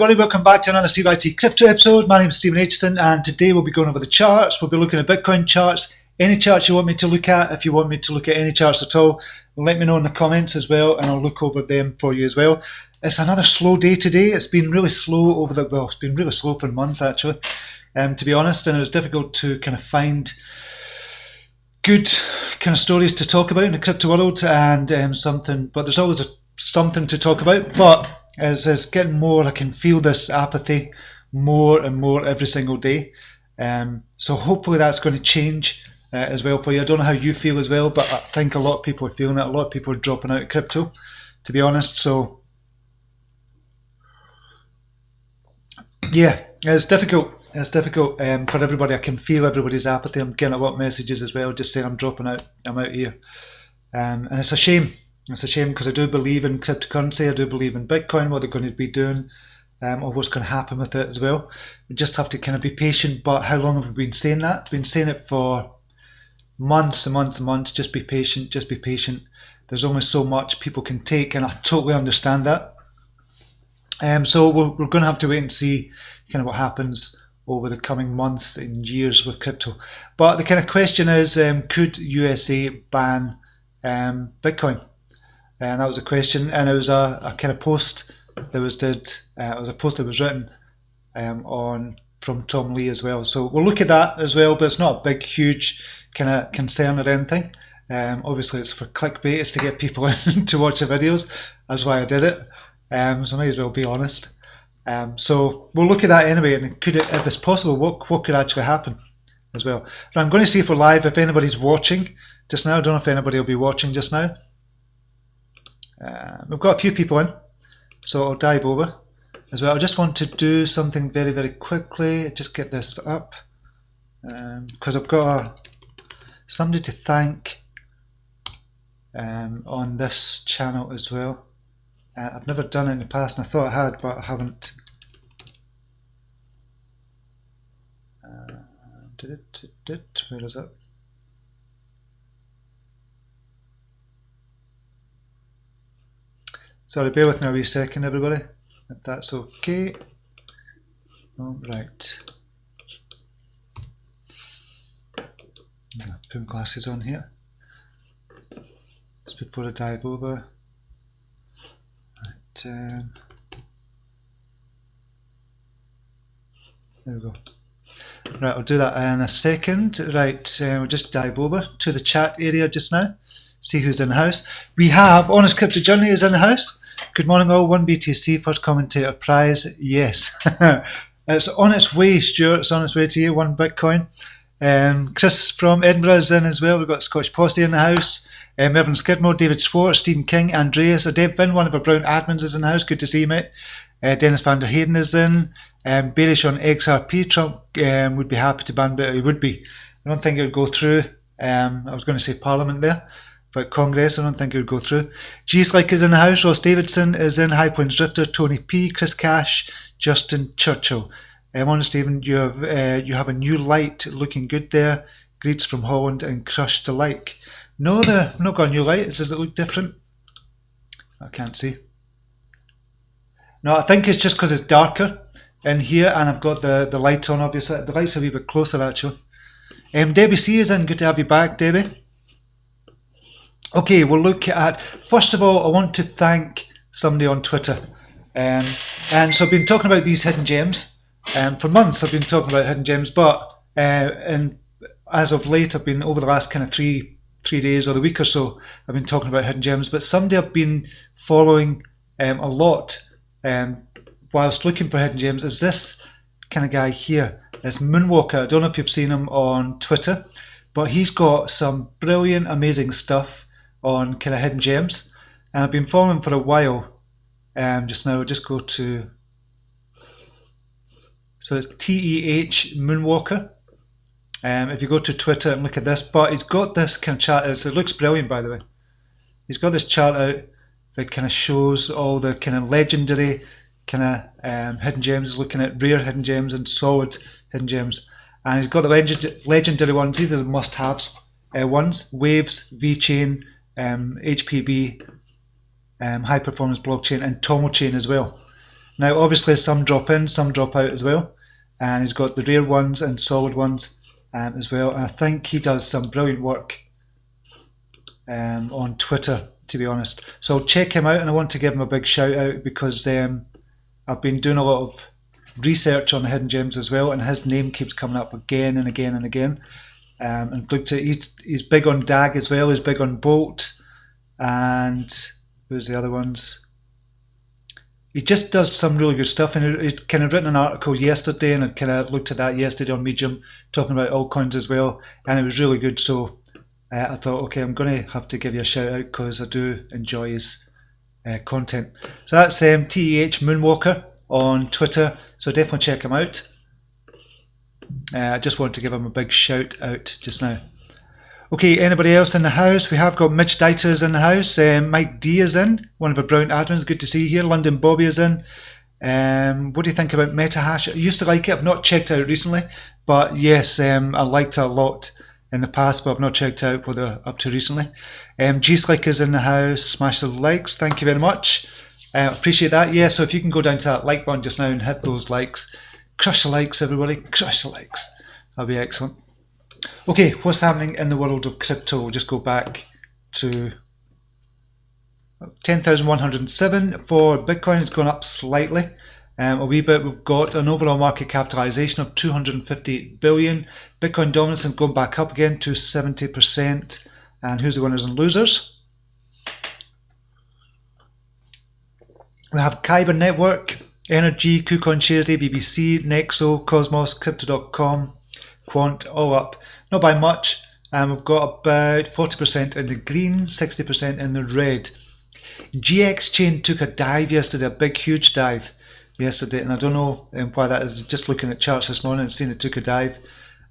everybody, welcome back to another CYT-Crypto episode. My name is Stephen Aitchison, and today we'll be going over the charts. We'll be looking at Bitcoin charts, any charts you want me to look at. If you want me to look at any charts at all, let me know in the comments as well, and I'll look over them for you as well. It's another slow day today. It's been really slow it's been really slow for months actually, to be honest, and it was difficult to kind of find good kind of stories to talk about in the crypto world and but there's always something to talk about. But as it's getting more, I can feel this apathy more and more every single day. So hopefully that's going to change as well for you. I don't know how you feel as well, but I think a lot of people are feeling it. A lot of people are dropping out of crypto, to be honest. So yeah, it's difficult. It's difficult for everybody. I can feel everybody's apathy. I'm getting a lot of messages as well, just saying I'm dropping out. I'm out here, and it's a shame. It's a shame because I do believe in cryptocurrency. I do believe in Bitcoin, what they're going to be doing, or what's going to happen with it as well. We just have to kind of be patient. But how long have we been saying that? We've been saying it for months and months and months. Just be patient. Just be patient. There's only so much people can take, and I totally understand that. So we're going to have to wait and see kind of what happens over the coming months and years with crypto. But the kind of question is, could USA ban Bitcoin? And that was a question, and it was a kind of post that was it was a post that was written from Tom Lee as well. So we'll look at that as well, but it's not a big, huge kind of concern or anything. Obviously, it's for clickbait, it's to get people in to watch the videos. That's why I did it. So I may as well be honest. So we'll look at that anyway, and could it, if it's possible, what could actually happen as well. But I'm going to see if we're live, if anybody's watching just now. I don't know if anybody will be watching just now. We've got a few people in, so I'll dive over as well. I just want to do something very, very quickly. Just get this up because I've got somebody to thank on this channel as well. I've never done it in the past, and I thought I had, but I haven't. Where is it? Sorry, bear with me a wee second, everybody, if that's okay. All right. I'm going to put my glasses on here just before I dive over. Right, there we go. Right, I'll do that in a second. Right, we'll just dive over to the chat area just now. See who's in the house. We have Honest Crypto Journey is in the house. Good morning all. 1 BTC first commentator prize. Yes. It's on its way, Stuart. It's on its way to you. 1 Bitcoin. Chris from Edinburgh is in as well. We've got Scottish Posse in the house. Mervyn Skidmore, David Schwartz, Stephen King, Andreas, Adebvin, one of our Brown admins is in the house. Good to see you, mate. Dennis van der Hayden is in. Bearish on XRP. Trump would be happy to ban, but he would be. I don't think it would go through. I was going to say Parliament there, but Congress, I don't think it would go through. G-Slick is in the house. Ross Davidson is in. High Points Drifter, Tony P, Chris Cash, Justin Churchill. Honest Stephen, you have a new light looking good there. Greets from Holland and Crush to like. No, I've not got a new light. Does it look different? I can't see. No, I think it's just because it's darker in here, and I've got the light on, obviously. The light's a wee bit closer, actually. Debbie C is in. Good to have you back, Debbie. Okay, we'll look at, first of all, I want to thank somebody on Twitter. And so I've been talking about these hidden gems. For months I've been talking about hidden gems, but and as of late, I've been over the last kind of three days or the week or so, I've been talking about hidden gems. But somebody I've been following a lot whilst looking for hidden gems is this kind of guy here. It's Moonwalker. I don't know if you've seen him on Twitter, but he's got some brilliant, amazing stuff on kind of hidden gems, and I've been following him for a while. Just now, I'll just go to, so it's TEH Moonwalker. If you go to Twitter and look at this, but he's got this kind of chart. It looks brilliant, by the way. He's got this chart out that kind of shows all the kind of legendary kind of hidden gems. He's looking at rare hidden gems and solid hidden gems, and he's got the legendary ones. These are the must-haves ones: Waves, VeChain, HPB, High Performance Blockchain, and Tomo Chain as well. Now obviously some drop in, some drop out as well, and he's got the rare ones and solid ones as well, and I think he does some brilliant work on Twitter, to be honest. So check him out, and I want to give him a big shout out because I've been doing a lot of research on hidden gems as well, and his name keeps coming up again and again and again. And looked at, he's big on DAG as well, he's big on Bolt, and who's the other ones? He just does some really good stuff, and he kind of written an article yesterday, and I kind of looked at that yesterday on Medium, talking about altcoins as well, and it was really good. So I thought, okay, I'm going to have to give you a shout out because I do enjoy his content. So that's TEH Moonwalker on Twitter, so definitely check him out. I just wanted to give him a big shout out just now. Okay, anybody else in the house? We have got Mitch Dieter is in the house. Mike D is in, one of our brilliant admins. Good to see you here. London Bobby is in. What do you think about MetaHash? I used to like it. I've not checked it out recently, but yes, I liked it a lot in the past, but I've not checked out what they're up to recently. G-Slick is in the house. Smash the likes. Thank you very much. Appreciate that. Yeah, so if you can go down to that like button just now and hit those likes. Crush the likes, everybody. Crush the likes. That'll be excellent. Okay, what's happening in the world of crypto? We'll just go back to 10,107 for Bitcoin. It's gone up slightly, a wee bit. We've got an overall market capitalization of 258 billion. Bitcoin dominance has gone back up again to 70%. And who's the winners and losers? We have Kyber Network, Energy, KuCoin Shares, ABBC, Nexo, Cosmos, Crypto.com, Quant, all up. Not by much. We've got about 40% in the green, 60% in the red. GX Chain took a dive yesterday, a big, huge dive yesterday, and I don't know why that is. Just looking at charts this morning and seeing it took a dive.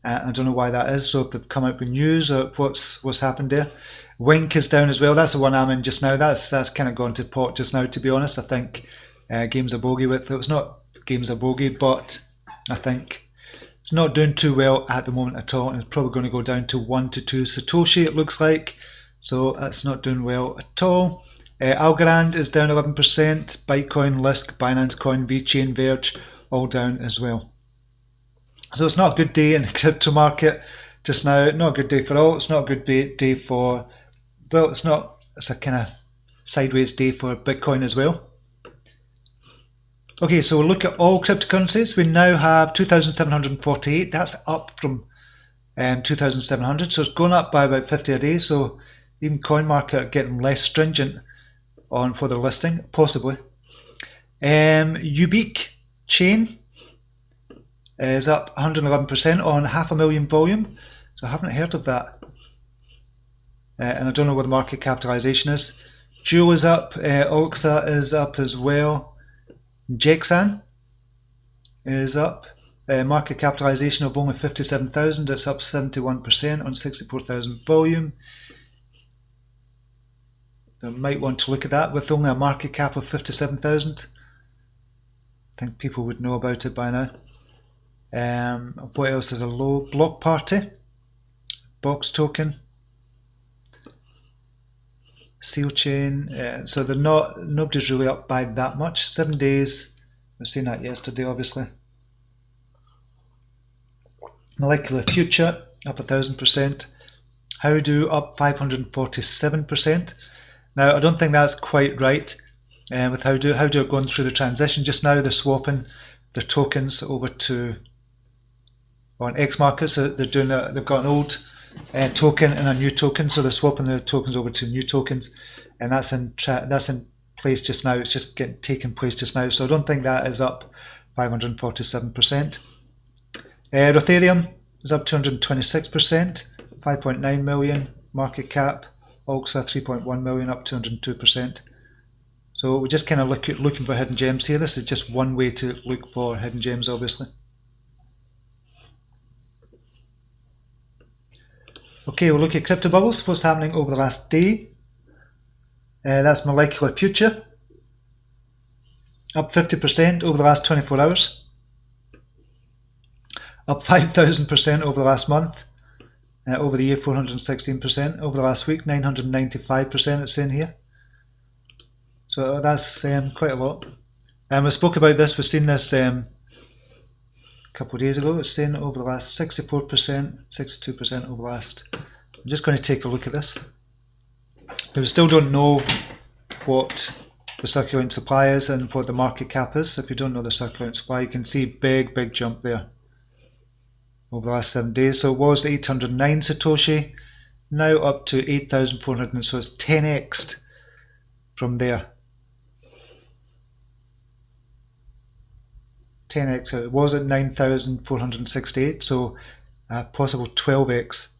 I don't know why that is. So if they've come out with news or what's happened there. Wink is down as well. That's the one I'm in just now. That's kind of gone to pot just now, to be honest. I think game's a bogey with it. It's not game's a bogey, but I think it's not doing too well at the moment at all, and it's probably going to go down to 1 to 2 Satoshi, it looks like. So that's not doing well at all. Algorand is down 11%. Bitcoin, Lisk, Binance Coin, VeChain, Verge, all down as well. So it's not a good day in the crypto market just now. Not a good day for all. It's not a good day for, well, it's a kind of sideways day for Bitcoin as well. Okay, so we'll look at all cryptocurrencies. We now have 2,748. That's up from 2,700. So it's going up by about 50 a day. So even CoinMarket are getting less stringent on for their listing, possibly. Ubique Chain is up 111% on 500,000 volume. So I haven't heard of that. And I don't know what the market capitalization is. Jewel is up. Oxa is up as well. Jexan is up. Market capitalization of only 57,000. It's up 71% on 64,000 volume. So I might want to look at that with only a market cap of 57,000. I think people would know about it by now. What else is a low? Block Party, Box Token, Seal Chain. So they're nobody's really up by that much. 7 days. We've seen that yesterday, obviously. Molecular Future up 1,000%. Howdoo up 547%. Now I don't think that's quite right with Howdoo. Howdoo are going through the transition just now. They're swapping their tokens over to on X markets. So they're doing they've got an old token and a new token, so they're swapping the tokens over to new tokens, and that's in place just now. It's just taking place just now. So I don't think that is up 547%. Ethereum is up 226%, 5.9 million market cap. Oxa 3.1 million, up 202%. So we're just kind of looking for hidden gems here. This is just one way to look for hidden gems, obviously. Okay, we'll look at crypto bubbles. What's happening over the last day? That's Molecular Future, up 50% over the last 24 hours. Up 5,000% over the last month. Over the year, 416%. Over the last week, 995% it's in here. So that's quite a lot. We spoke about this, we've seen this a couple of days ago. It's saying over the last 64%, 62% over the last. I'm just going to take a look at this. We still don't know what the circulating supply is and what the market cap is. If you don't know the circulating supply, you can see big jump there over the last 7 days. So it was 809 Satoshi, now up to 8,400, so it's 10x'd from there. 10x, it was at 9,468, so a possible 12x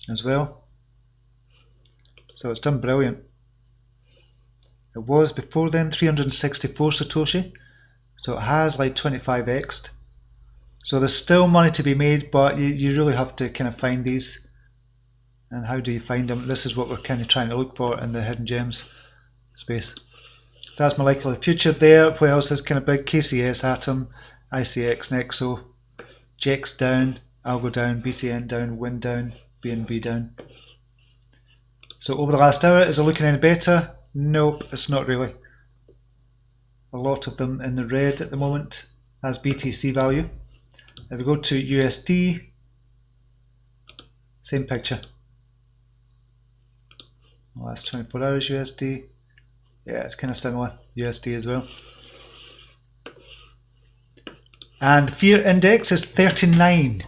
as well. So it's done brilliant. It was before then 364 Satoshi, so it has like 25x'd. So there's still money to be made, but you really have to kind of find these. And how do you find them? This is what we're kind of trying to look for in the hidden gems space. So that's molecular future there. What else is kind of big? KCS, Atom, ICX, Nexo, JEX down, Algo down, BCN down, Wind down, BNB down. So over the last hour, is it looking any better? Nope, it's not really. A lot of them in the red at the moment as BTC value. If we go to USD, same picture. Last 24 hours USD. Yeah, it's kind of similar, USD as well. And the fear index is 39.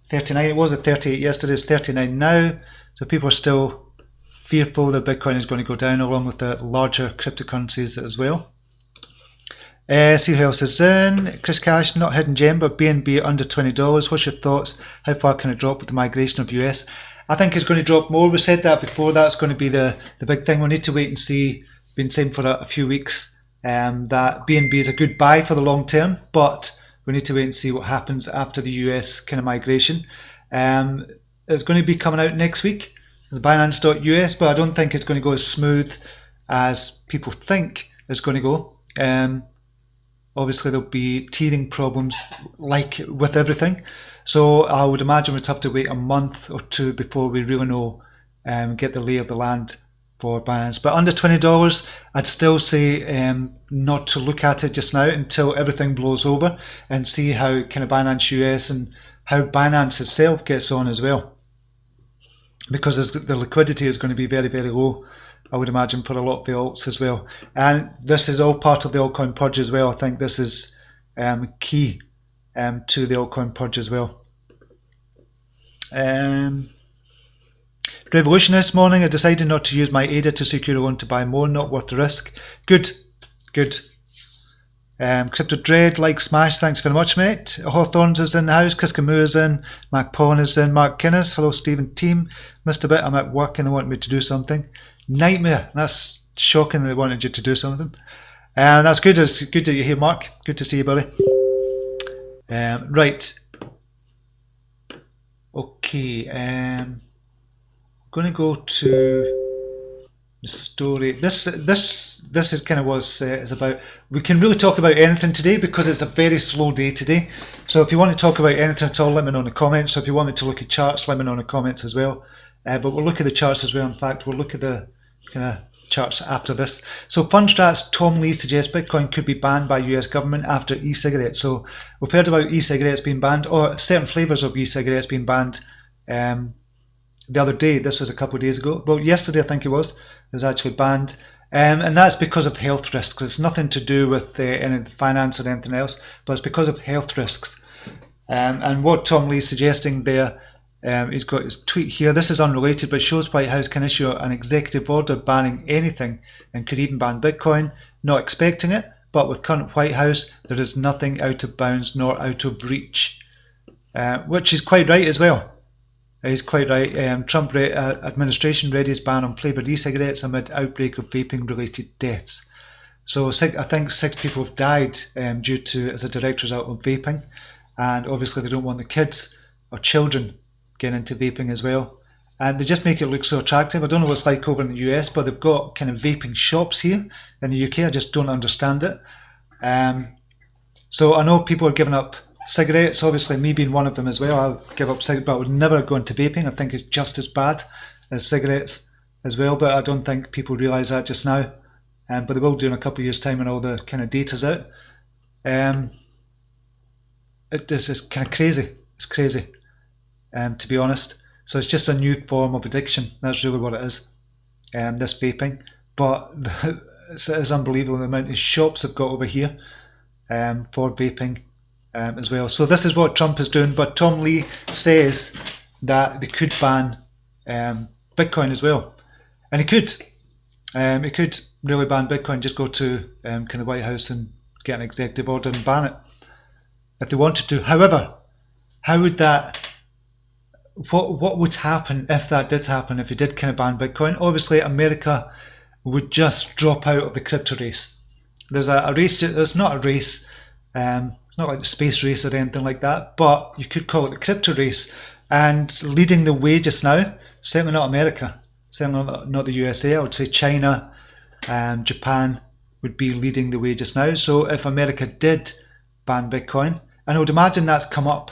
39, it was at 38 yesterday, it's 39 now. So people are still fearful that Bitcoin is going to go down along with the larger cryptocurrencies as well. See who else is in. Chris Cash, not hidden gem, but BNB under $20. What's your thoughts? How far can it drop with the migration of US? I think it's going to drop more. We said that before. That's going to be the big thing. We'll need to wait and see. Been saying for a few weeks that BNB is a good buy for the long term, but we need to wait and see what happens after the US kind of migration. It's going to be coming out next week. It's Binance.us, but I don't think it's going to go as smooth as people think it's going to go. Obviously, there'll be teething problems like with everything. So I would imagine we'd have to wait a month or two before we really know, get the lay of the land for Binance. But under $20, I'd still say not to look at it just now until everything blows over and see how kind of Binance US and how Binance itself gets on as well. Because the liquidity is going to be very, very low, I would imagine, for a lot of the alts as well. And this is all part of the altcoin purge as well. I think this is key to the altcoin purge as well. Revolution this morning, I decided not to use my ADA to secure a loan to buy more, not worth the risk. Good. Crypto Dread, like Smash, thanks very much, mate. Hawthorns is in the house, Chris Camus is in, Mac Pawn is in, Mark Kinnis, hello Stephen team. Missed a bit, I'm at work and they want me to do something. Nightmare, that's shocking that they wanted you to do something. And that's good, it's good that you're here, Mark. Good to see you, buddy. Right. Okay, I'm going to go to the story. This is kind of what it's about. We can really talk about anything today because it's a very slow day today. So if you want to talk about anything at all, let me know in the comments. So if you want me to look at charts, let me know in the comments as well. But we'll look at the charts as well. In fact, we'll look at the kind of charts after this. So FundStrat's Tom Lee suggests Bitcoin could be banned by US government after e-cigarettes. So we've heard about e-cigarettes being banned, or certain flavours of e-cigarettes being banned the other day. This was a couple of days ago. Well, yesterday I think it was actually banned. And that's because of health risks. It's nothing to do with any finance or anything else, but it's because of health risks. And what Tom Lee's suggesting there, he's got his tweet here. This is unrelated, but shows White House can issue an executive order banning anything and could even ban Bitcoin. Not expecting it, but with current White House, there is nothing out of bounds nor out of reach, which is quite right as well. He's quite right. Trump administration readies ban on flavoured e-cigarettes amid outbreak of vaping-related deaths. So I think 6 people have died due to, as a direct result of vaping, and obviously they don't want the kids or children getting into vaping as well. And they just make it look so attractive. I don't know what it's like over in the US, but they've got kind of vaping shops here in the UK. I just don't understand it. So I know people are giving up cigarettes, obviously me being one of them as well. I'll give up cigarettes, but I would never go into vaping. I think it's just as bad as cigarettes as well, but I don't think people realise that just now. but they will do in a couple of years' time when all the kind of data's out. It's kind of crazy. It's crazy, to be honest. So it's just a new form of addiction. That's really what it is. This vaping, but it's unbelievable the amount of shops have got over here for vaping as well. So this is what Trump is doing. But Tom Lee says that they could ban Bitcoin as well, and he could. He could really ban Bitcoin. Just go to kind of the White House and get an executive order and ban it if they wanted to. However, how would that? What would happen if that did happen? If he did kind of ban Bitcoin, obviously America would just drop out of the crypto race. There's a race. It's not a race. It's not like the space race or anything like that. But you could call it the crypto race. And leading the way just now, certainly not America, certainly not the USA. I would say China and Japan would be leading the way just now. So if America did ban Bitcoin, and I would imagine that's come up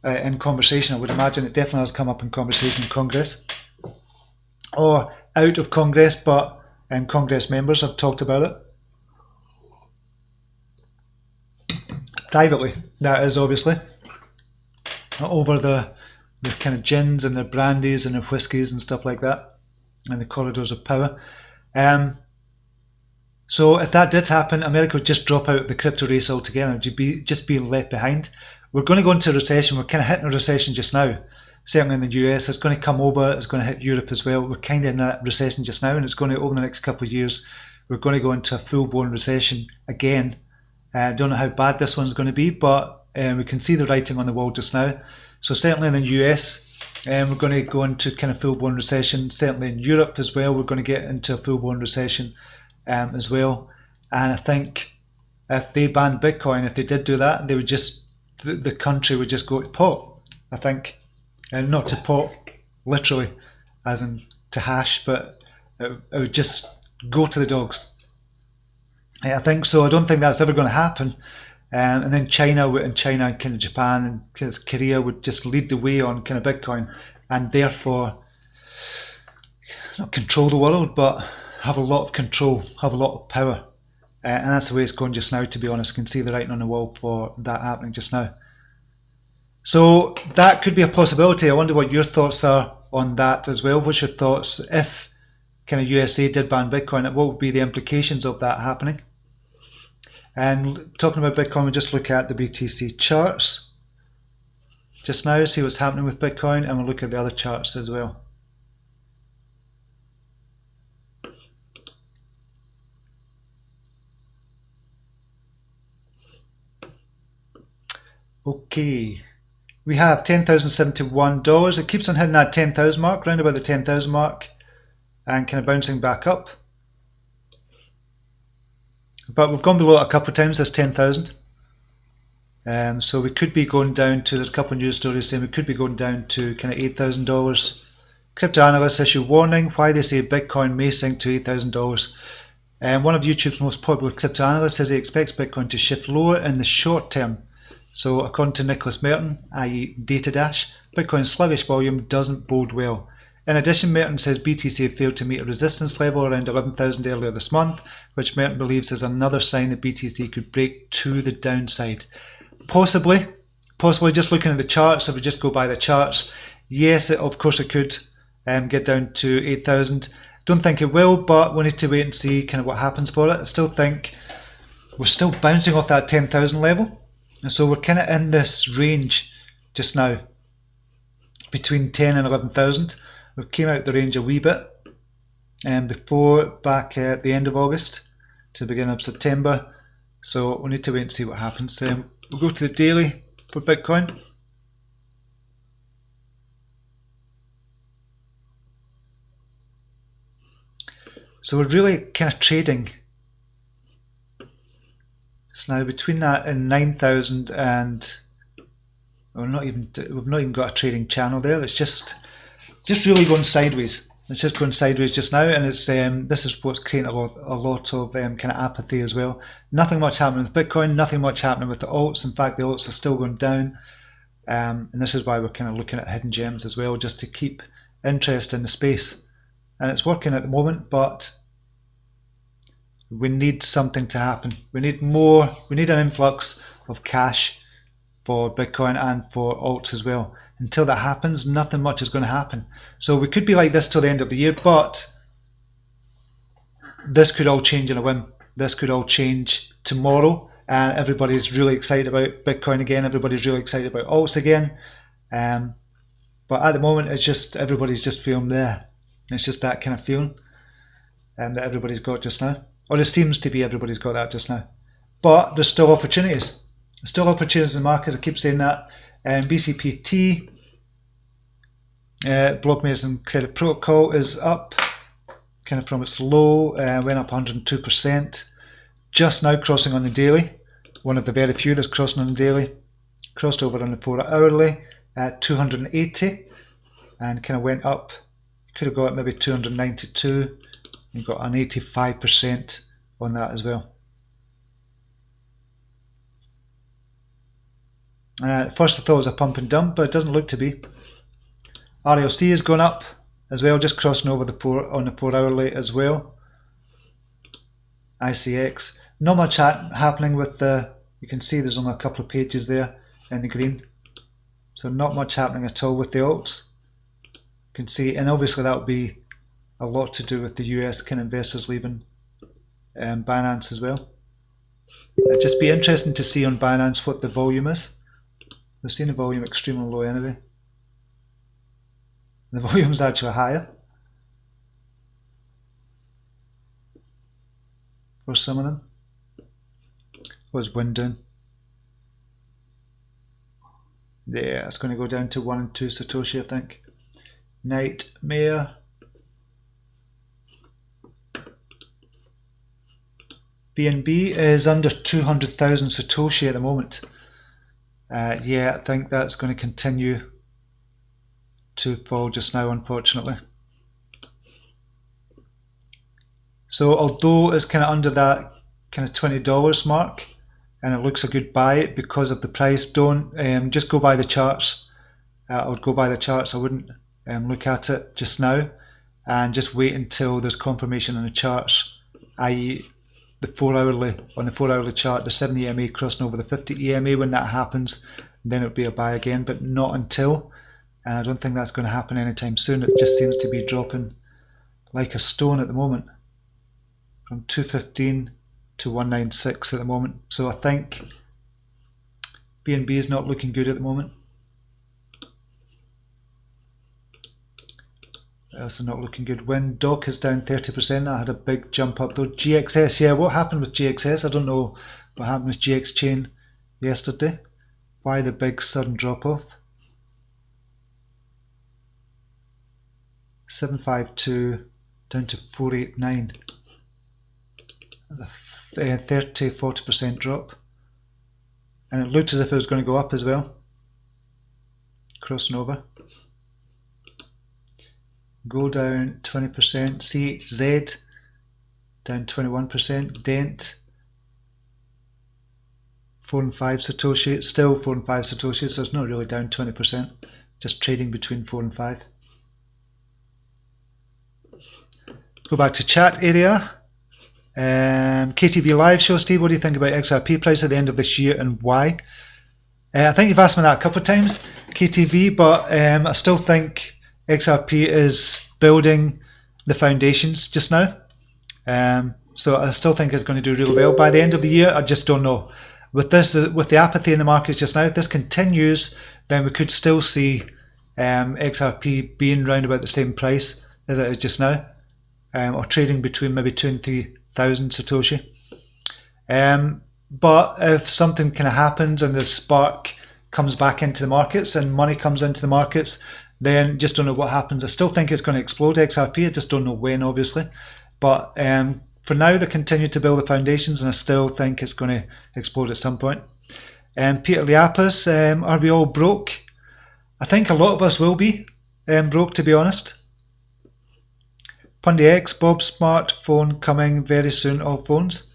in conversation. I would imagine it definitely has come up in conversation in Congress or out of Congress, but Congress members have talked about it privately. That is obviously over the kind of gins and the brandies and the whiskies and stuff like that, and the corridors of power. So if that did happen, America would just drop out of the crypto race altogether. You'd just be left behind. We're going to go into a recession. We're kind of hitting a recession just now. Certainly in the US, it's going to come over. It's going to hit Europe as well. We're kind of in that recession just now, and it's going to, over the next couple of years, we're going to go into a full-blown recession again. I don't know how bad this one's going to be, but we can see the writing on the wall just now. So certainly in the US, we're going to go into kind of full-blown recession. Certainly in Europe as well, we're going to get into a full-blown recession as well. And I think if they banned Bitcoin, if they did do that, they would just, the country would just go to pot, I think. And not to pot, literally, as in to hash, but it would just go to the dogs. I think so. I don't think that's ever going to happen. And then China and kind of Japan and kind of Korea would just lead the way on kind of Bitcoin, and therefore not control the world, but have a lot of control, have a lot of power. And that's the way it's going just now, to be honest. You can see the writing on the wall for that happening just now. So that could be a possibility. I wonder what your thoughts are on that as well. What's your thoughts if kind of USA did ban Bitcoin? What would be the implications of that happening? And talking about Bitcoin, we'll just look at the BTC charts just now, see what's happening with Bitcoin, and we'll look at the other charts as well. Okay, we have $10,071. It keeps on hitting that 10,000 mark, around about the 10,000 mark, and kind of bouncing back up. But we've gone below it a couple of times, that's 10,000. So we could be going down to, there's a couple of news stories saying we could be going down to kind of $8,000. Crypto analysts issue warning why they say Bitcoin may sink to $8,000. One of YouTube's most popular crypto analysts says he expects Bitcoin to shift lower in the short term. So according to Nicholas Merton, i.e. DataDash, Bitcoin's sluggish volume doesn't bode well. In addition, Merton says BTC had failed to meet a resistance level around 11,000 earlier this month, which Merton believes is another sign that BTC could break to the downside. Possibly just looking at the charts, if we just go by the charts, yes, of course it could get down to 8,000. Don't think it will, but we need to wait and see kind of what happens for it. I still think we're still bouncing off that 10,000 level. And so we're kind of in this range just now, between 10 and 11,000. We came out the range a wee bit before, back at the end of August to the beginning of September. So we need to wait and see what happens. We'll go to the daily for Bitcoin. So we're really kind of trading. It's now between that and 9,000 and we've not even got a trading channel there. It's just really going sideways. It's just going sideways just now, and it's this is what's creating a lot of kind of apathy as well. Nothing much happening with Bitcoin, nothing much happening with the alts. In fact, the alts are still going down, and this is why we're kind of looking at hidden gems as well, just to keep interest in the space. And it's working at the moment, but We need something to happen. We need more. We need an influx of cash for Bitcoin and for alts as well. Until that happens, nothing much is going to happen. So we could be like this till the end of the year, but this could all change in a whim. This could all change tomorrow, and everybody's really excited about Bitcoin again. Everybody's really excited about alts again. But at the moment, it's just everybody's just feeling there. It's just that kind of feeling that everybody's got just now. Or it seems to be everybody's got that just now. But there's still opportunities. There's still opportunities in the market. I keep saying that. BCPT, Block Mason Credit Protocol, is up kind of from its low, went up 102%. Just now crossing on the daily. One of the very few that's crossing on the daily. Crossed over on the 4 hourly at 280 and kind of went up. Could have got maybe 292. You've got an 85% on that as well. First I thought it was a pump and dump, but it doesn't look to be. RLC has gone up as well, just crossing over on the 4 hourly as well. ICX, not much happening with the, you can see there's only a couple of pages there in the green. So not much happening at all with the alts. You can see, and obviously that will be a lot to do with the US kind of investors leaving Binance as well. It'd just be interesting to see on Binance what the volume is. We've seen the volume extremely low anyway. The volume's actually higher for some of them. What's Wind doing? Yeah, it's going to go down to 1 and 2 Satoshi, I think. Nightmare. BNB is under 200,000 Satoshi at the moment. Yeah, I think that's going to continue to fall just now, unfortunately. So although it's kind of under that kind of $20 mark and it looks a good buy because of the price, don't just go by the charts. I would go by the charts. I wouldn't look at it just now and just wait until there's confirmation on the charts, i.e. the 4 hourly, on the 4 hourly chart, the 70 EMA crossing over the 50 EMA. When that happens, then it would be a buy again, but not until. And I don't think that's going to happen anytime soon. It just seems to be dropping like a stone at the moment, from 215 to 196 at the moment. So I think BNB is not looking good at the moment. Also not looking good. When Doc is down 30%, that had a big jump up though. GXS, yeah, what happened with GXS? I don't know what happened with GX Chain yesterday. Why the big sudden drop off? 752 down to 489. A 30-40% drop. And it looked as if it was going to go up as well. Crossing over. Go down 20%. CHZ down 21%. Dent 4 and 5 Satoshi. It's still 4 and 5 Satoshi, so it's not really down 20%. Just trading between 4 and 5. Go back to chat area. KTV Live show, Steve, what do you think about XRP price at the end of this year and why? I think you've asked me that a couple of times, KTV, but I still think XRP is building the foundations just now. So I still think it's going to do really well. By the end of the year, I just don't know. With this, with the apathy in the markets just now, if this continues, then we could still see XRP being around about the same price as it is just now. Or trading between maybe 2,000 and 3,000 Satoshi. But if something kind of happens and the spark comes back into the markets and money comes into the markets, then just don't know what happens. I still think it's going to explode XRP. I just don't know when, obviously. But for now, they continue to build the foundations, and I still think it's going to explode at some point. Peter Liapas, are we all broke? I think a lot of us will be broke, to be honest. Pundy X, Bob's smartphone coming very soon, all phones.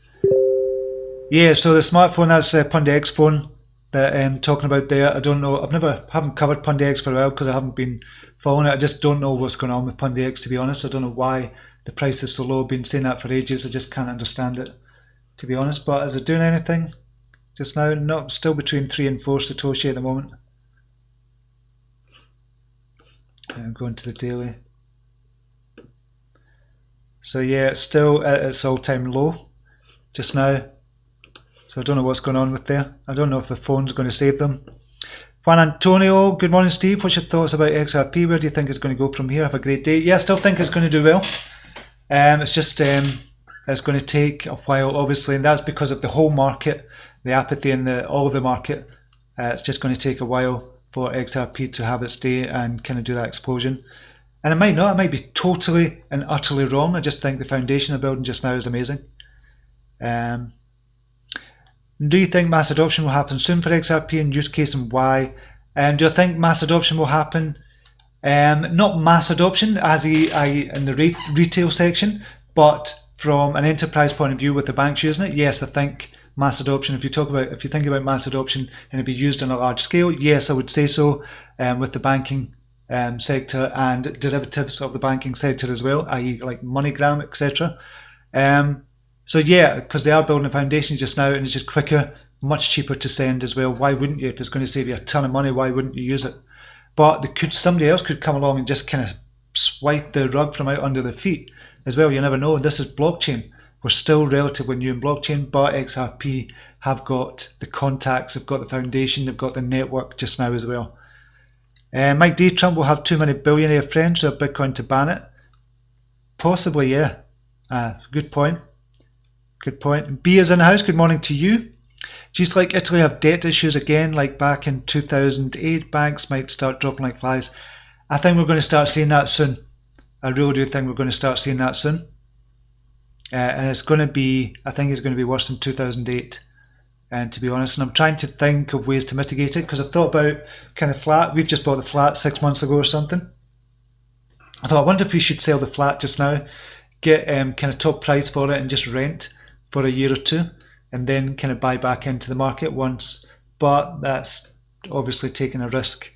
Yeah, so the smartphone, that's Pundy X phone that I'm talking about there. I don't know, haven't covered Pundy X for a while because I haven't been following it. I just don't know what's going on with Pundy X, to be honest. I don't know why the price is so low. I've been saying that for ages. I just can't understand it, to be honest. But is it doing anything just now? Not, still between 3 and 4 Satoshi at the moment. I'm going to the daily. So yeah, it's still at its all-time low just now. So I don't know what's going on with there. I don't know if the phone's going to save them. Juan Antonio, good morning Steve. What's your thoughts about XRP? Where do you think it's going to go from here? Have a great day. Yeah, I still think it's going to do well. It's just it's going to take a while, obviously, and that's because of the whole market, the apathy in all of the market. It's just going to take a while for XRP to have its day and kind of do that explosion. And it might not. It might be totally and utterly wrong. I just think the foundation they're building just now is amazing. Do you think mass adoption will happen soon for XRP, in use case, and why? Do I think mass adoption will happen? Not mass adoption as in the retail section, but from an enterprise point of view with the banks using it. Yes, I think mass adoption. If you think about mass adoption and it be used on a large scale, yes, I would say so. With the banking sector and derivatives of the banking sector as well, i.e. like MoneyGram, etc. So yeah, because they are building a foundation just now, and it's just quicker, much cheaper to send as well. Why wouldn't you? If it's going to save you a ton of money, why wouldn't you use it? But somebody else could come along and just kind of swipe the rug from out under their feet as well. You never know. And this is blockchain. We're still relatively new in blockchain, but XRP have got the contacts, they've got the foundation, they've got the network just now as well. Mike D. Trump will have too many billionaire friends who have Bitcoin to ban it. Possibly, yeah. Good point. Good point. B is in the house. Good morning to you. Just like Italy have debt issues again, like back in 2008, banks might start dropping like flies. I think we're going to start seeing that soon. I really do think we're going to start seeing that soon. And it's going to be, I think it's going to be worse than 2008. And to be honest, and I'm trying to think of ways to mitigate it, because I thought about kind of flat. We've just bought the flat 6 months ago or something. I thought, I wonder if we should sell the flat just now, get kind of top price for it and just rent for a year or two, and then kind of buy back into the market once. But that's obviously taking a risk.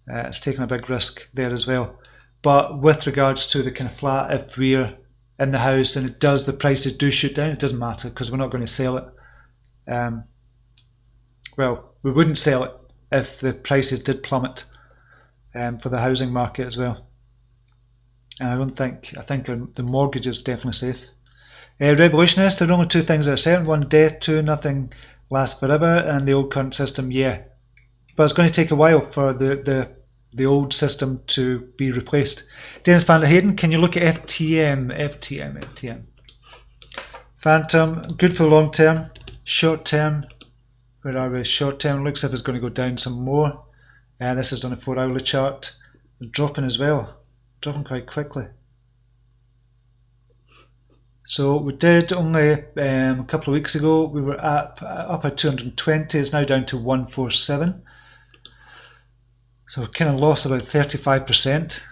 It's taking a big risk there as well. But with regards to the kind of flat, if we're in the house and the prices do shoot down, it doesn't matter because we're not going to sell it. Well, we wouldn't sell it if the prices did plummet for the housing market as well. And I think the mortgage is definitely safe. Revolutionist, there are only two things that are certain. One, death. Two, nothing lasts forever. And the old current system, yeah. But it's going to take a while for the old system to be replaced. Dennis Van der Hayden, can you look at FTM? FTM. Phantom, good for long term. Short term, where are we? Short term, looks as if it's going to go down some more. This is on a 4-hourly chart. Dropping as well. Dropping quite quickly. So we did only a couple of weeks ago, we were up at 220, it's now down to 147. So we've kind of lost about 35%,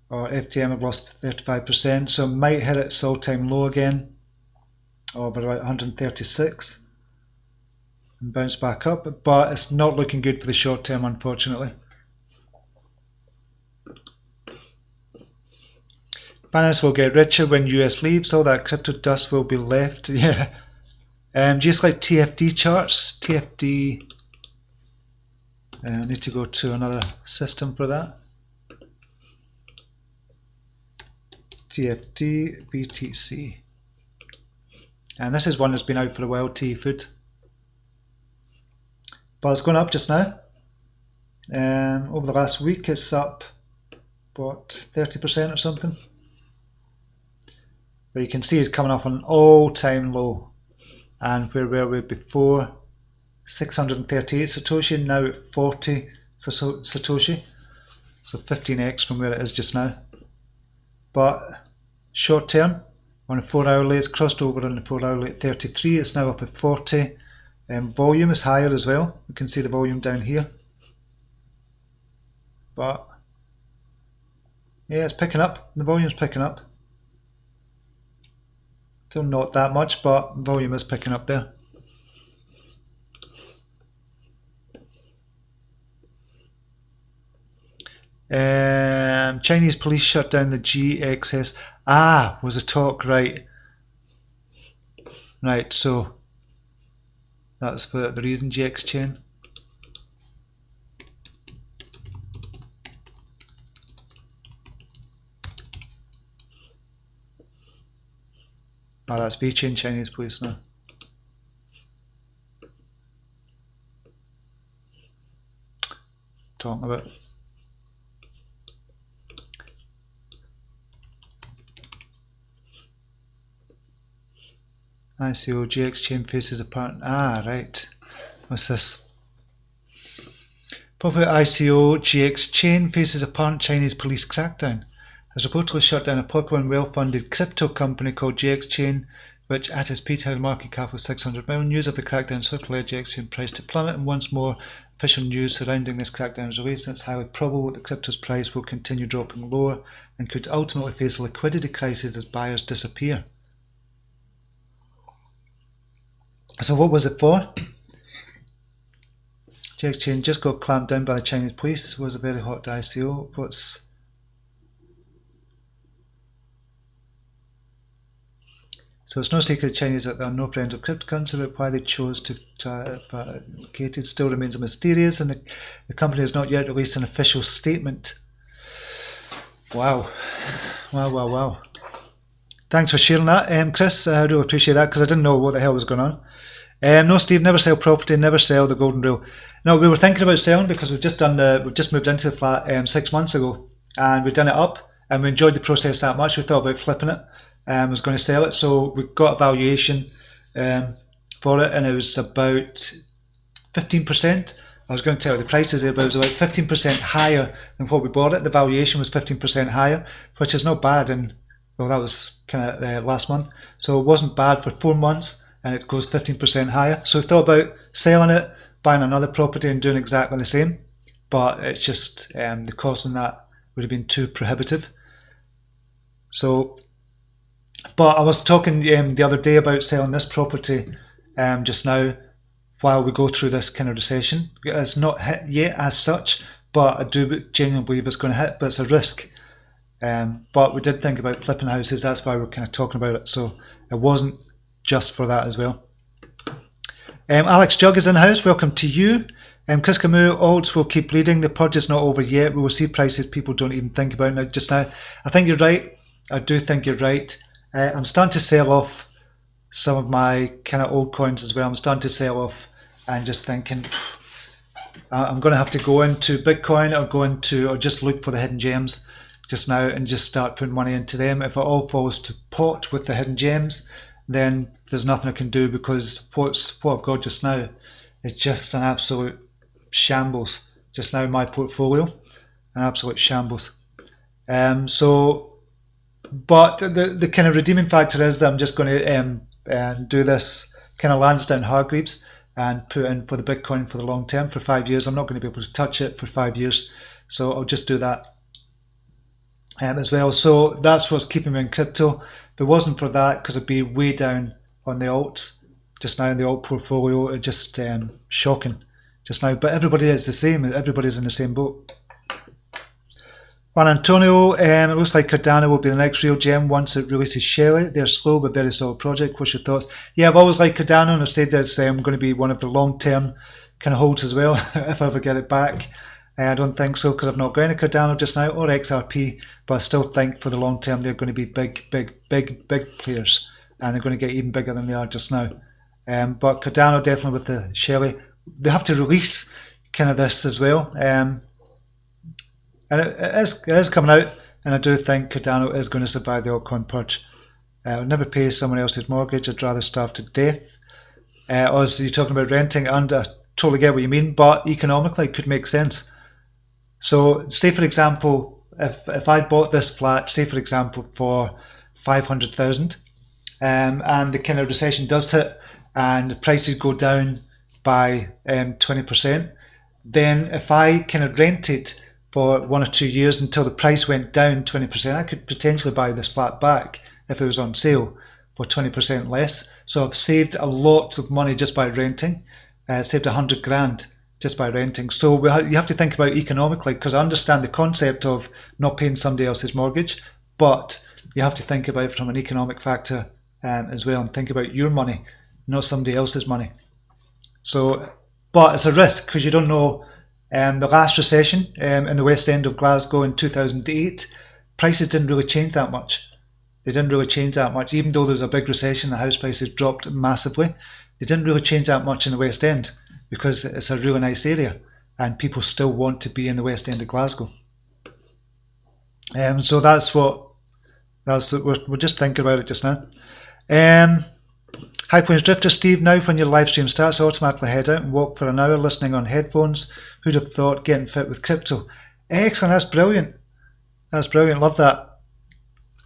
or FTM have lost 35%, so it might hit its all-time low again, of about 136, and bounce back up, but it's not looking good for the short term, unfortunately. Binance will get richer when US leaves, all that crypto dust will be left. Yeah. Just like TFD charts, TFD, I need to go to another system for that. TFD, BTC. And this is one that's been out for a while, T-Food. But it's going up just now. Over the last week it's up, what, 30% or something? But you can see it's coming off an all-time low. And where were we before? 638 Satoshi, now at 40 Satoshi. So 15x from where it is just now. But short term, on a 4-hourly, it's crossed over on the 4-hourly at 33. It's now up at 40. Volume is higher as well. You can see the volume down here. But yeah, it's picking up. The volume's picking up. Still not that much, but volume is picking up there. Chinese police shut down the GXS. Was a talk, right? Right, so that's for the reason, GX chain. That's VeChain Chinese police now. Talking about. ICO GX chain faces apart. Right. What's this? Popular ICO GX chain faces apparent Chinese police crackdown. Has reportedly shut down a popular and well-funded crypto company called GX Chain, which at its peak had a market cap of 600 million. News of the crackdown swiftly led GX Chain price to plummet, and once more official news surrounding this crackdown is released, and it's highly probable that the crypto's price will continue dropping lower and could ultimately face a liquidity crisis as buyers disappear. So what was it for? GX Chain just got clamped down by the Chinese police. Was a very hot ICO. So it's no secret Chinese that there are no friends of cryptocurrency, but why they chose to target it still remains mysterious, and the company has not yet released an official statement. Wow. Thanks for sharing that, Chris. I do appreciate that, because I didn't know what the hell was going on. No, Steve, never sell property, never sell the golden rule. No, we were thinking about selling because we've just moved into the flat 6 months ago, and we've done it up, and we enjoyed the process that much. We thought about flipping it. Was going to sell it, so we got a valuation for it, and it was about 15%. I was going to tell you the prices here, but it was about 15% higher than what we bought it. The valuation was 15% higher, which is not bad, and well, that was kind of last month, so it wasn't bad for 4 months, and it goes 15% higher. So we thought about selling it, buying another property and doing exactly the same, but it's just the cost on that would have been too prohibitive. But I was talking the other day about selling this property just now while we go through this kind of recession. It's not hit yet as such, but I do genuinely believe it's going to hit, but it's a risk. But we did think about flipping houses, that's why we're kind of talking about it. So it wasn't just for that as well. Alex Jug is in the house, welcome to you. Chris Camus, alts will keep bleeding, the purge is not over yet, we will see prices people don't even think about now, just now. I think you're right, I do think you're right. I'm starting to sell off some of my kind of old coins as well. I'm starting to sell off and just thinking I'm going to have to go into Bitcoin or just look for the hidden gems just now and just start putting money into them. If it all falls to pot with the hidden gems, then there's nothing I can do, because what I've got just now is just an absolute shambles. Just now, my portfolio, an absolute shambles. But the kind of redeeming factor is that I'm just going to do this kind of Lansdowne Hargreaves and put in for the Bitcoin for the long term for 5 years. I'm not going to be able to touch it for 5 years, so I'll just do that as well. So that's what's keeping me in crypto. If it wasn't for that, because I'd be way down on the alts just now in the alt portfolio, it's just shocking just now. But everybody is the same. Everybody's in the same boat. Juan Antonio, it looks like Cardano will be the next real gem once it releases Shelley. They're slow but very solid project. What's your thoughts? Yeah, I've always liked Cardano, and I've said that I'm going to be one of the long-term kind of holds as well if I ever get it back. I don't think so, because I've not got any Cardano just now, or XRP, but I still think for the long term they're going to be big players, and they're going to get even bigger than they are just now. But Cardano definitely with the Shelley. They have to release kind of this as well. And it is coming out, and I do think Cardano is going to survive the altcoin purge. I would never pay someone else's mortgage, I'd rather starve to death. Or so you're talking about renting, and I totally get what you mean, but economically it could make sense. So say for example, if I bought this flat, say for example for 500,000, and the kind of recession does hit, and the prices go down by 20%, then if I kind of rented for 1 or 2 years until the price went down 20%, I could potentially buy this flat back if it was on sale for 20% less. So I've saved a lot of money just by renting. Saved 100 grand just by renting. So you have to think about economically, because I understand the concept of not paying somebody else's mortgage, but you have to think about it from an economic factor as well, and think about your money, not somebody else's money. So, but it's a risk, because you don't know. The last recession in the West End of Glasgow in 2008, prices didn't really change that much. They didn't really change that much, even though there was a big recession. The house prices dropped massively. They didn't really change that much in the West End, because it's a really nice area and people still want to be in the West End of Glasgow. So we're just thinking about it just now. High Plains Drifter Steve, now when your live stream starts, automatically head out and walk for an hour listening on headphones. Who'd have thought getting fit with crypto? Excellent, that's brilliant. That's brilliant, love that.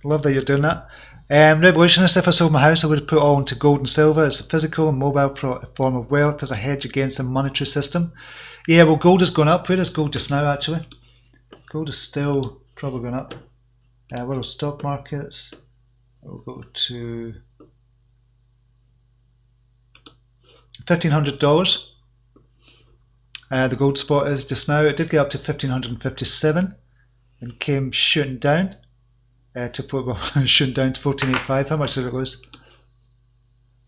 Love that you're doing that. Revolutionist, if I sold my house, I would have put all into gold and silver. It's a physical and mobile form of wealth as a hedge against the monetary system. Yeah, well, gold has gone up. Where is gold just now, actually? Gold is still probably going up. World stock markets. We'll go to $1,500. The gold spot is just now. It did get up to 1,557 and came shooting down. Shooting down to 1485. How much did it lose?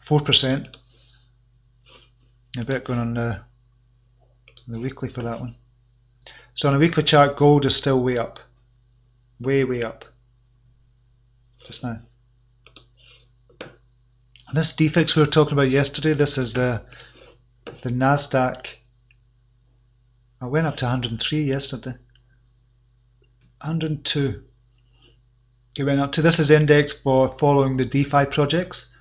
4%. A bit going on the weekly for that one. So on a weekly chart, gold is still way up. Way up. Just now. And this defix we were talking about yesterday, this is the NASDAQ. I went up to 103 yesterday. 102. It went up to, this is the index for following the DeFi projects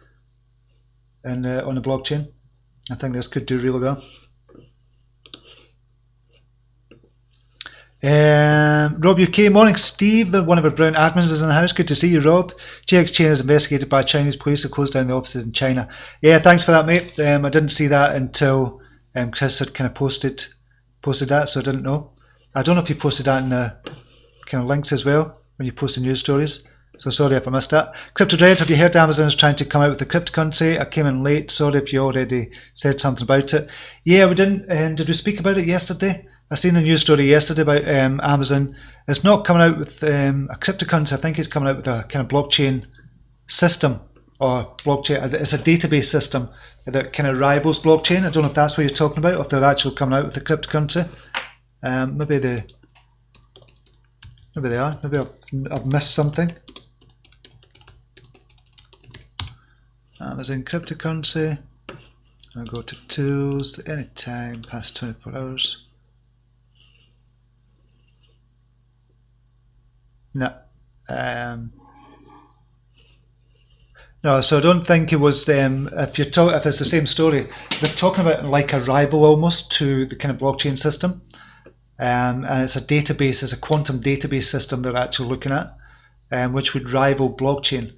and on the blockchain. I think this could do really well. Rob UK, morning Steve, one of our brown admins is in the house. Good to see you, Rob. JX Chain is investigated by Chinese police to close down the offices in China. Yeah, thanks for that, mate. I didn't see that until Chris had kind of posted that, so I didn't know. I don't know if you posted that in the kind of links as well when you post the news stories. So sorry if I missed that. Crypto Dread, have you heard Amazon is trying to come out with the cryptocurrency? I came in late. Sorry if you already said something about it. Yeah, we didn't. Did we speak about it yesterday? I seen a news story yesterday about Amazon. It's not coming out with a cryptocurrency. I think it's coming out with a kind of blockchain system, or blockchain. It's a database system that kind of rivals blockchain. I don't know if that's what you're talking about, or if they're actually coming out with a cryptocurrency. Maybe they are. Maybe I've missed something. Amazon cryptocurrency. I'll go to tools. Anytime past 24 hours. No. No, so I don't think it was. If it's the same story, they're talking about like a rival almost to the kind of blockchain system, and it's a database, it's a quantum database system they're actually looking at, which would rival blockchain,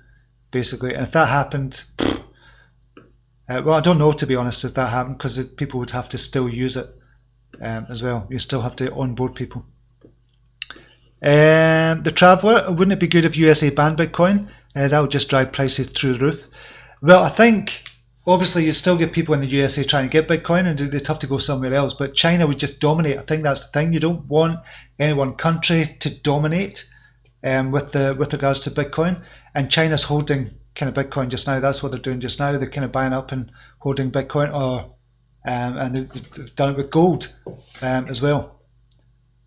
basically. And if that happened, well, I don't know, to be honest, if that happened, because people would have to still use it as well. You still have to onboard people. The Traveller, wouldn't it be good if USA banned Bitcoin? That would just drive prices through the roof. Well, I think obviously you still get people in the USA trying to get Bitcoin, and they'd have to go somewhere else, but China would just dominate. I think that's the thing. You don't want any one country to dominate with regards to Bitcoin, and China's holding kind of Bitcoin just now. That's what they're doing just now. They're kind of buying up and holding Bitcoin, and they've done it with gold as well.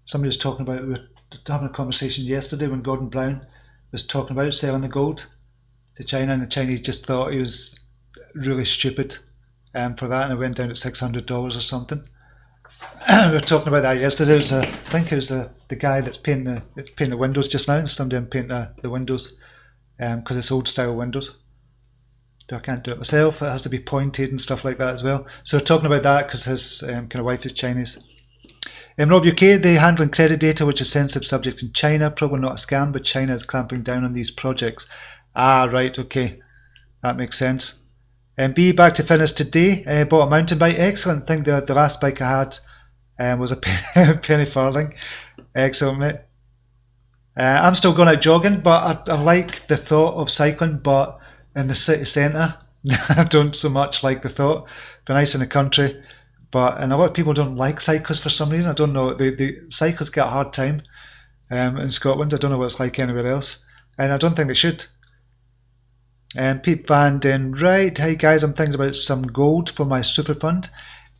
Somebody was talking about, we were having a conversation yesterday when Gordon Brown was talking about selling the gold to China, and the Chinese just thought he was really stupid for that, and it went down to $600 or something. We were talking about that yesterday. I think it was the guy that's painting the windows just now. Somebody painting the windows because it's old style windows. I can't do it myself. It has to be pointed and stuff like that as well. So we're talking about that because his kind of wife is Chinese. Rob UK, they handling credit data, which is sensitive subject in China. Probably not a scam, but China is clamping down on these projects. Ah, right, okay. That makes sense. B, back to fitness today. Bought a mountain bike. Excellent. I think the last bike I had was a penny farthing. Excellent, mate. I'm still going out jogging, but I like the thought of cycling, but in the city centre, I don't so much like the thought. Be nice in the country. and a lot of people don't like cyclists for some reason. I don't know. The cyclists get a hard time in Scotland. I don't know what it's like anywhere else, and I don't think they should. Pete Van Den Right. Hey guys, I'm thinking about some gold for my super fund.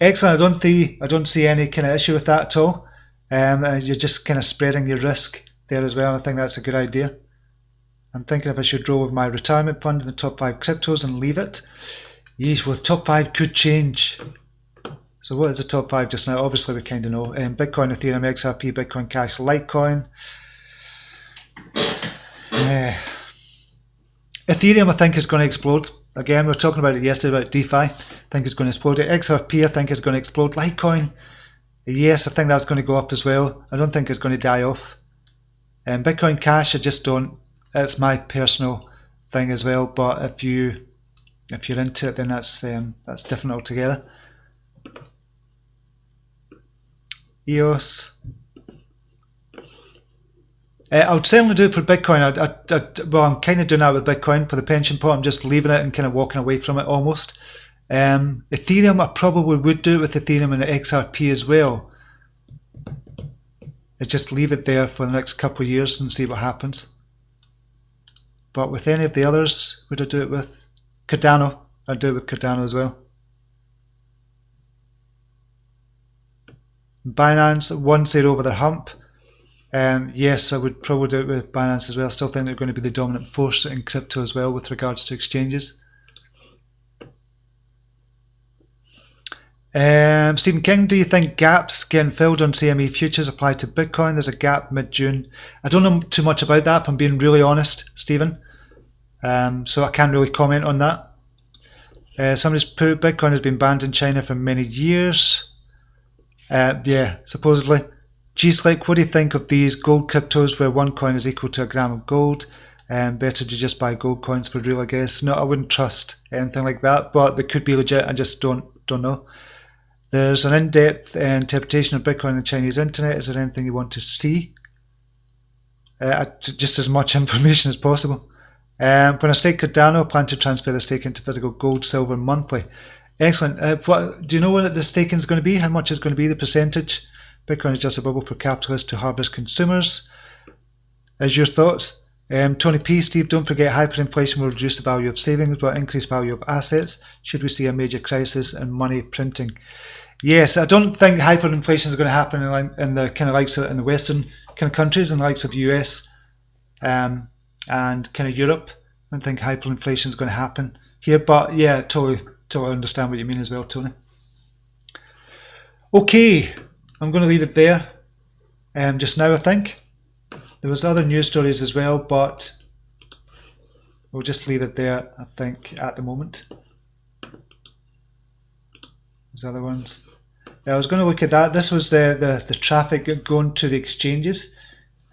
Excellent. I don't see any kind of issue with that at all. You're just kind of spreading your risk there as well. I think that's a good idea. I'm thinking if I should roll with my retirement fund in the top 5 cryptos and leave it. Yeesh, well, the top 5 could change. So what is the top 5 just now? Obviously we kind of know. Bitcoin, Ethereum, XRP, Bitcoin Cash, Litecoin. Ethereum I think is going to explode. Again, we were talking about it yesterday about DeFi. I think it's going to explode. XRP I think is going to explode. Litecoin, yes, I think that's going to go up as well. I don't think it's going to die off. Bitcoin Cash, I just don't. It's my personal thing as well. But if you're into it, then that's different altogether. EOS. I would certainly do it for Bitcoin. Well, I'm kind of doing that with Bitcoin for the pension pot. I'm just leaving it and kind of walking away from it almost. Ethereum, I probably would do it with Ethereum and XRP as well. I just leave it there for the next couple of years and see what happens. But with any of the others, would I do it with Cardano? I'd do it with Cardano as well. Binance, once they're over their hump, yes, I would probably do it with Binance as well. I still think they're going to be the dominant force in crypto as well with regards to exchanges. Stephen King, do you think gaps getting filled on CME futures apply to Bitcoin? There's a gap mid-June. I don't know too much about that, if I'm being really honest, Stephen. So I can't really comment on that. Somebody's put Bitcoin has been banned in China for many years. Yeah, supposedly. G-Slick, what do you think of these gold cryptos where 1 coin is equal to a gram of gold? Better to just buy gold coins for real, I guess. No, I wouldn't trust anything like that, but they could be legit. I just don't know. There's an in-depth interpretation of Bitcoin on the Chinese internet. Is there anything you want to see? Just as much information as possible. When I stake Cardano, I plan to transfer the stake into physical gold, silver monthly. Excellent. Do you know what the staking is going to be? How much is going to be the percentage? Bitcoin is just a bubble for capitalists to harvest consumers. As your thoughts? Tony P. Steve, don't forget hyperinflation will reduce the value of savings but increase value of assets. Should we see a major crisis in money printing? Yes, I don't think hyperinflation is going to happen in the kind of likes of in the Western kind of countries and the likes of the US and kind of Europe. I don't think hyperinflation is going to happen here, but yeah, totally understand what you mean as well, Tony. Okay, I'm going to leave it there just now, I think. There was other news stories as well, but we'll just leave it there, I think, at the moment. There's other ones. I was going to look at that. This was the traffic going to the exchanges,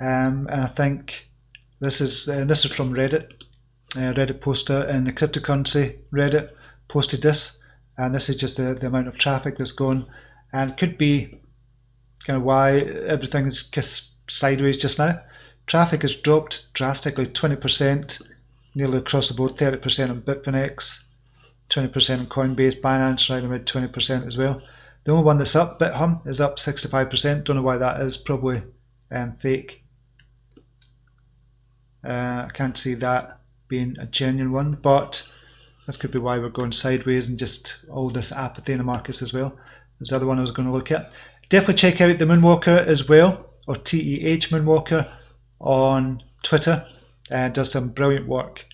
and I think this is from Reddit. Reddit poster and the cryptocurrency Reddit posted this, and this is just the amount of traffic that's going, and it could be kind of why everything is just sideways just now. Traffic has dropped drastically, 20% nearly across the board, 30% on Bitfinex, 20% on Coinbase, Binance right around 20% as well. The only one that's up, BitHum, is up 65%. Don't know why that is, probably fake. I can't see that being a genuine one, but this could be why we're going sideways and just all this apathy in the markets as well. There's the other one I was going to look at. Definitely check out the Moonwalker as well, or TEH Moonwalker on Twitter. Does some brilliant work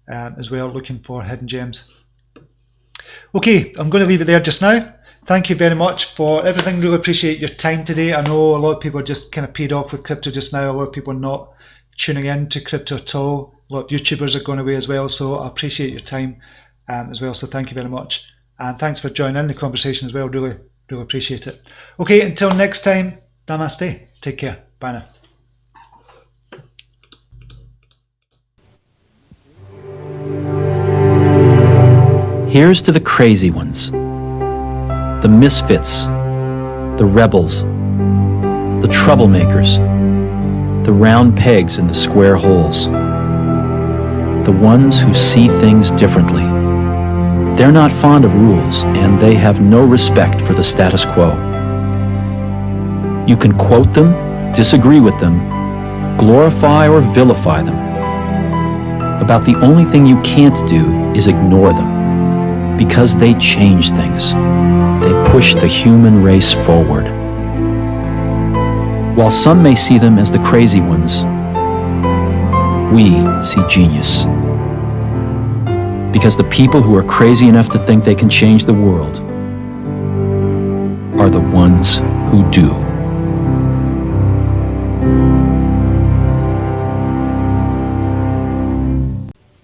as well, looking for hidden gems. Okay, I'm going to leave it there just now. Thank you very much for everything. Really appreciate your time today. I know a lot of people are just kind of paid off with crypto just now. A lot of people are not tuning in to crypto at all. A lot of YouTubers are going away as well, so I appreciate your time as well. So thank you very much. And thanks for joining in the conversation as well. Really appreciate it. Okay, until next time, namaste. Take care. Bye now. Here's to the crazy ones, the misfits, the rebels, the troublemakers, the round pegs in the square holes, the ones who see things differently. They're not fond of rules, and they have no respect for the status quo. You can quote them, disagree with them, glorify or vilify them. About the only thing you can't do is ignore them, because they change things. They push the human race forward. While some may see them as the crazy ones, we see genius. Because the people who are crazy enough to think they can change the world are the ones who do.